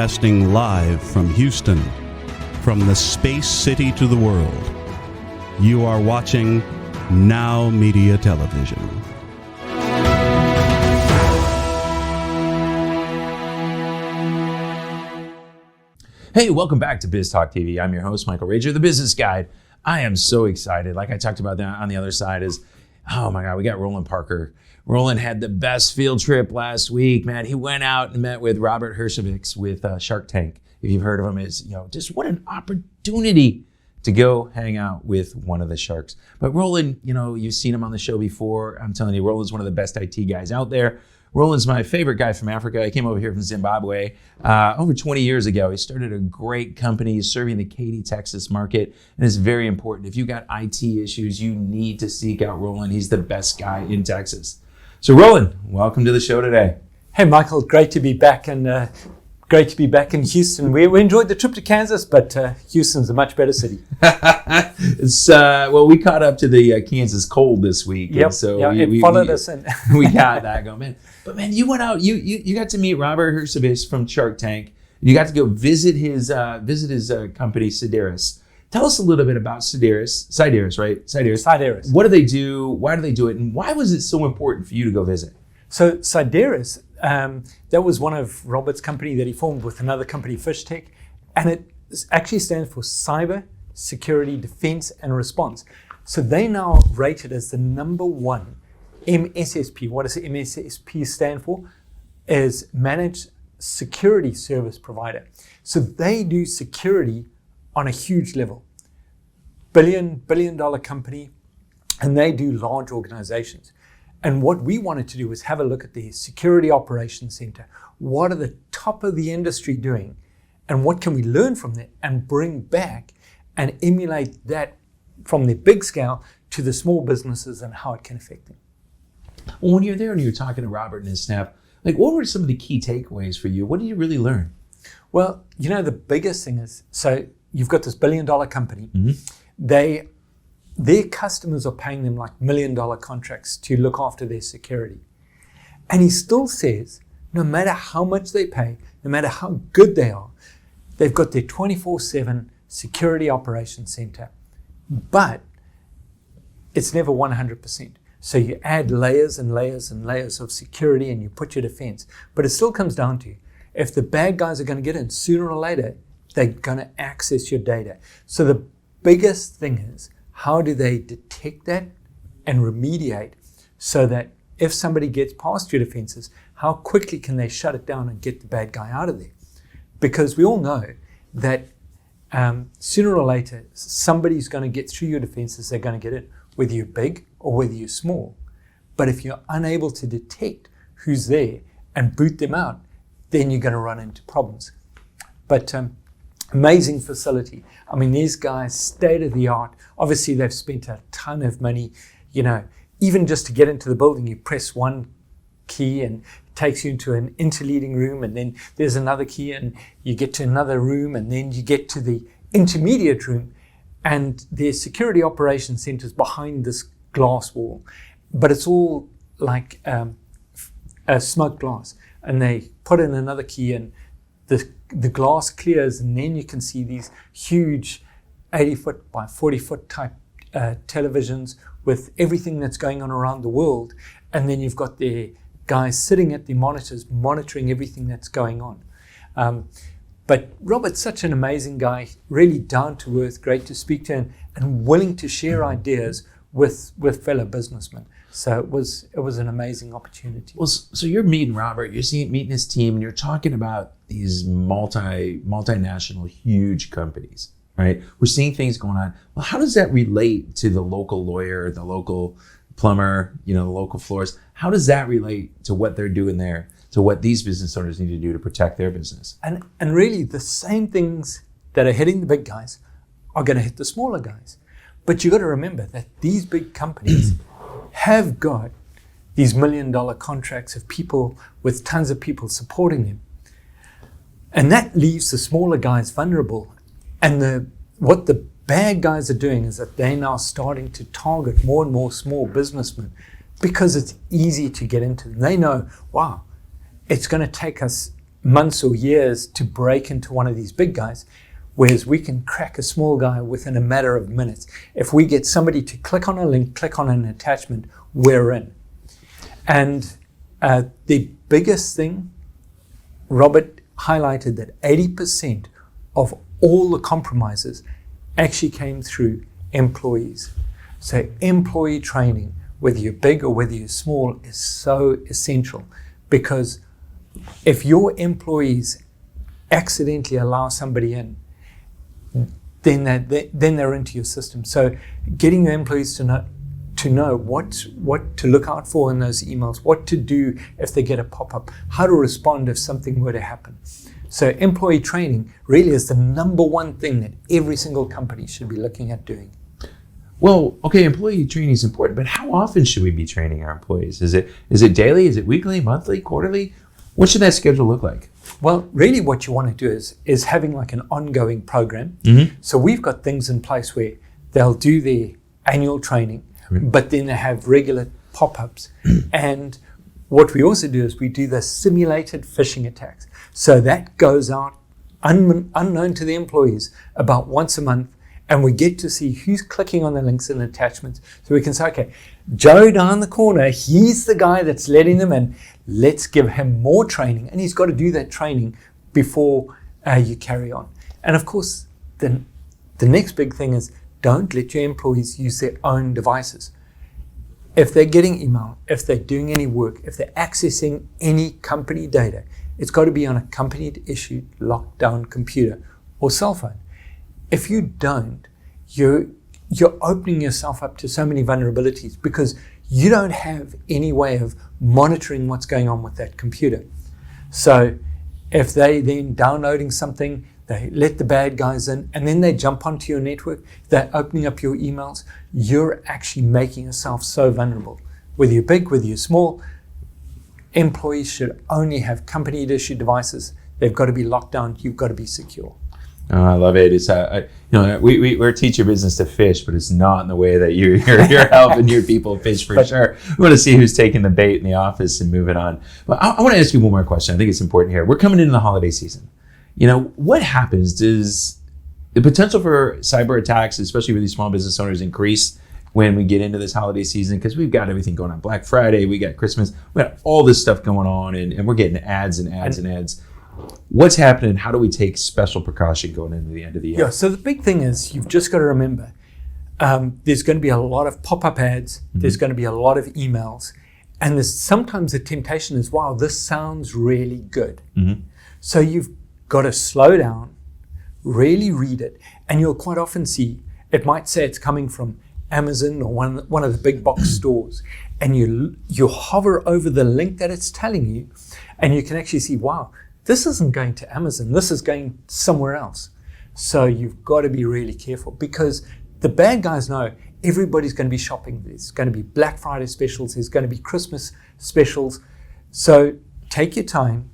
Broadcasting live from Houston, from the space city to the world. You are watching Now Media Television. Hey, welcome back to Biz Talk TV. I'm your host, Michael Rager, the Business Guide. I am so excited. Like I talked about that on the other side is, oh my God, we got Roland Parker. Roland had the best field trip last week, man. He went out and met with Robert Herjavec with Shark Tank. If you've heard of him, is just what an opportunity to go hang out with one of the sharks. But Roland, you've seen him on the show before. I'm telling you, Roland's one of the best IT guys out there. Roland's my favorite guy from Africa. He came over here from Zimbabwe over 20 years ago. He started a great company serving the Katy, Texas market, and it's very important. If you got IT issues, you need to seek out Roland. He's the best guy in Texas. So Roland, welcome to the show today. Hey Michael, great to be back and great to be back in Houston. We enjoyed the trip to Kansas, but Houston's a much better city. It's we caught up to the Kansas cold this week. Yep. And so it followed us in. We got that going, man. But man, you went out. You got to meet Robert Herjavec from Shark Tank. You got to go visit his company, Cyderes. Tell us a little bit about Cyderes, right? Cyderes. What do they do? Why do they do it? And why was it so important for you to go visit? So Cyderes, that was one of Robert's company that he formed with another company, Fish Tech, and it actually stands for Cyber Security Defense and Response. So they now rated as the number one MSSP. What does MSSP stand for? Is Managed Security Service Provider. So they do security on a huge level. Billion dollar company, and they do large organizations. And what we wanted to do was have a look at the Security Operations Center. What are the top of the industry doing? And what can we learn from that and bring back and emulate that from the big scale to the small businesses and how it can affect them? Well, when you're there and you're talking to Robert and his staff, what were some of the key takeaways for you? What did you really learn? Well, the biggest thing is, so you've got this billion-dollar company. Mm-hmm. Their customers are paying them like $1 million contracts to look after their security. And he still says, no matter how much they pay, no matter how good they are, they've got their 24/7 security operations center. But it's never 100%. So you add layers and layers and layers of security and you put your defense. But it still comes down to, if the bad guys are going to get in, sooner or later, they're going to access your data. So the biggest thing is, how do they detect that and remediate so that if somebody gets past your defenses, how quickly can they shut it down and get the bad guy out of there? Because we all know that sooner or later, somebody's going to get through your defenses, they're going to get in, whether you're big or whether you're small. But if you're unable to detect who's there and boot them out, then you're going to run into problems. But amazing facility. I mean, these guys, state of the art. Obviously, they've spent a ton of money. Even just to get into the building, you press one key and it takes you into an interleading room, and then there's another key and you get to another room, and then you get to the intermediate room, and their security operations centers behind this glass wall. But it's all like a smoked glass, and they put in another key and the glass clears, and then you can see these huge 80-foot by 40-foot type televisions with everything that's going on around the world. And then you've got the guys sitting at the monitors monitoring everything that's going on. But Robert's such an amazing guy, really down to earth, great to speak to, and willing to share ideas with fellow businessmen. So it was an amazing opportunity. Well, so you're meeting Robert, you're meeting his team, and you're talking about these multinational, huge companies, right? We're seeing things going on. Well, how does that relate to the local lawyer, the local plumber, the local florist? How does that relate to what they're doing there, to what these business owners need to do to protect their business? And really, the same things that are hitting the big guys are going to hit the smaller guys. But you got to remember that these big companies have got these $1 million contracts of people with tons of people supporting them. And that leaves the smaller guys vulnerable. And what the bad guys are doing is that they're now starting to target more and more small businessmen because it's easy to get into them. They know, wow, it's going to take us months or years to break into one of these big guys, whereas we can crack a small guy within a matter of minutes. If we get somebody to click on a link, click on an attachment, we're in. And the biggest thing, Robert highlighted that 80% of all the compromises actually came through employees. So employee training, whether you're big or whether you're small, is so essential, because if your employees accidentally allow somebody in, then they're into your system. So getting your employees to know what to look out for in those emails, what to do if they get a pop-up, how to respond if something were to happen. So employee training really is the number one thing that every single company should be looking at doing. Well, okay, employee training is important, but how often should we be training our employees? Is it daily? Is it weekly, monthly, quarterly? What should that schedule look like? Well, really what you want to do is having like an ongoing program. So we've got things in place where they'll do their annual training, but then they have regular pop-ups. And what we also do is we do the simulated phishing attacks. So that goes out unknown to the employees about once a month, and we get to see who's clicking on the links and attachments. So we can say, okay, Joe down the corner, he's the guy that's letting them in. Let's give him more training. And he's got to do that training before you carry on. And of course, the next big thing is don't let your employees use their own devices. If they're getting email, if they're doing any work, if they're accessing any company data, it's got to be on a company-issued locked down computer or cell phone. If you don't, you're opening yourself up to so many vulnerabilities because you don't have any way of monitoring what's going on with that computer. So if they then downloading something, they let the bad guys in, and then they jump onto your network, they're opening up your emails, you're actually making yourself so vulnerable. Whether you're big, whether you're small, employees should only have company-issued devices. They've got to be locked down. You've got to be secure. Oh, I love it. It's we're teach your business to fish, but it's not in the way that you're helping your people fish for sure. We want to see who's taking the bait in the office and moving on. But I want to ask you one more question. I think it's important here. We're coming into the holiday season. What happens? Does the potential for cyber attacks, especially with these small business owners, increase when we get into this holiday season? Because we've got everything going on. Black Friday, we got Christmas, we got all this stuff going on, and we're getting ads and ads and ads. What's happening? How do we take special precaution going into the end of the year? Yeah, so the big thing is you've just got to remember there's going to be a lot of pop-up ads, there's going to be a lot of emails, and there's sometimes the temptation is, wow, this sounds really good. So you've got to slow down, really read it, and you'll quite often see it might say it's coming from Amazon or one of the big box stores, and you hover over the link that it's telling you, and you can actually see, wow, this isn't going to Amazon, this is going somewhere else. So you've got to be really careful, because the bad guys know everybody's going to be shopping. There's going to be Black Friday specials, there's going to be Christmas specials. So take your time,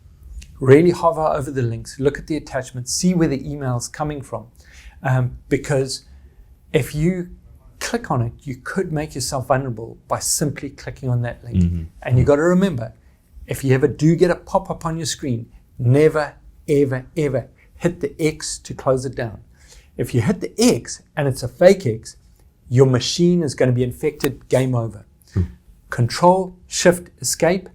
really hover over the links, look at the attachments, see where the email's coming from. Because if you click on it, you could make yourself vulnerable by simply clicking on that link. And you've got to remember, if you ever do get a pop-up on your screen, never, ever, ever hit the X to close it down. If you hit the X and it's a fake X, your machine is going to be infected, game over. Control, Shift, Escape.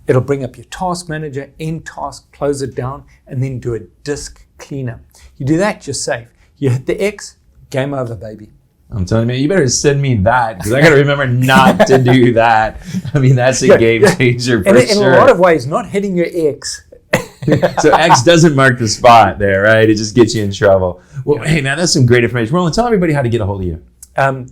It'll bring up your task manager, end task, close it down, and then do a disk cleanup. You do that, you're safe. You hit the X, game over, baby. I'm telling you, you better send me that, because I got to remember not to do that. I mean, that's a game changer for sure. In a lot of ways, not hitting your X. So X doesn't mark the spot there, right? It just gets you in trouble. Well, hey, man, that's some great information. Roland, tell everybody how to get a hold of you.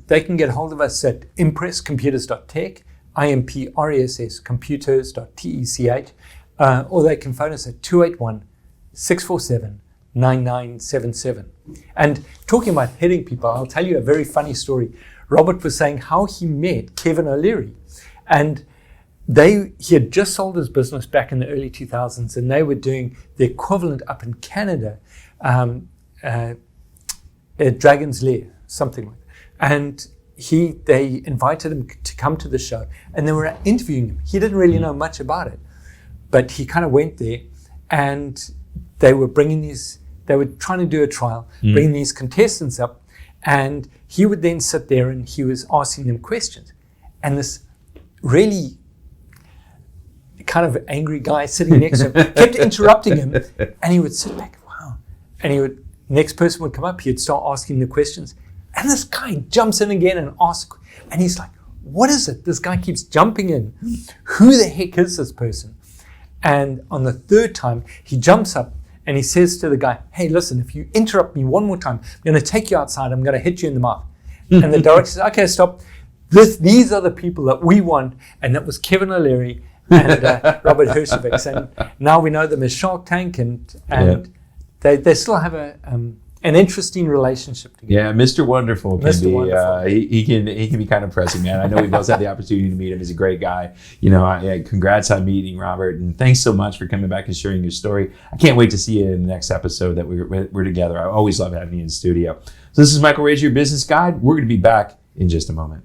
They can get a hold of us at impresscomputers.tech, IMPRESS computers.tech, or they can phone us at 281-647-9977. And talking about hitting people, I'll tell you a very funny story. Robert was saying how he met Kevin O'Leary, and he had just sold his business back in the early 2000s, and they were doing the equivalent up in Canada, at Dragon's Lair, something like that. And they invited him to come to the show, and they were interviewing him. He didn't really know much about it, but he kind of went there, and they were trying to do a trial, bringing these contestants up, and he would then sit there and he was asking them questions. And this really kind of angry guy sitting next to him kept interrupting him, and he would sit back, wow. And next person would come up, he'd start asking the questions. And this guy jumps in again and asks, and he's like, what is it? This guy keeps jumping in. Who the heck is this person? And on the third time, he jumps up and he says to the guy, hey, listen, if you interrupt me one more time, I'm going to take you outside. I'm going to hit you in the mouth. And the director says, okay, stop. These are the people that we want. And that was Kevin O'Leary and Robert Herjavec. And now we know them as Shark Tank, and they still have an interesting relationship together. Yeah, Mr. Wonderful can Mr. be. Wonderful. He can be kind of pressing, man. I know we both had the opportunity to meet him. He's a great guy. Congrats on meeting Robert, and thanks so much for coming back and sharing your story. I can't wait to see you in the next episode that we're together. I always love having you in the studio. So this is Michael Rager, your business guide. We're going to be back in just a moment.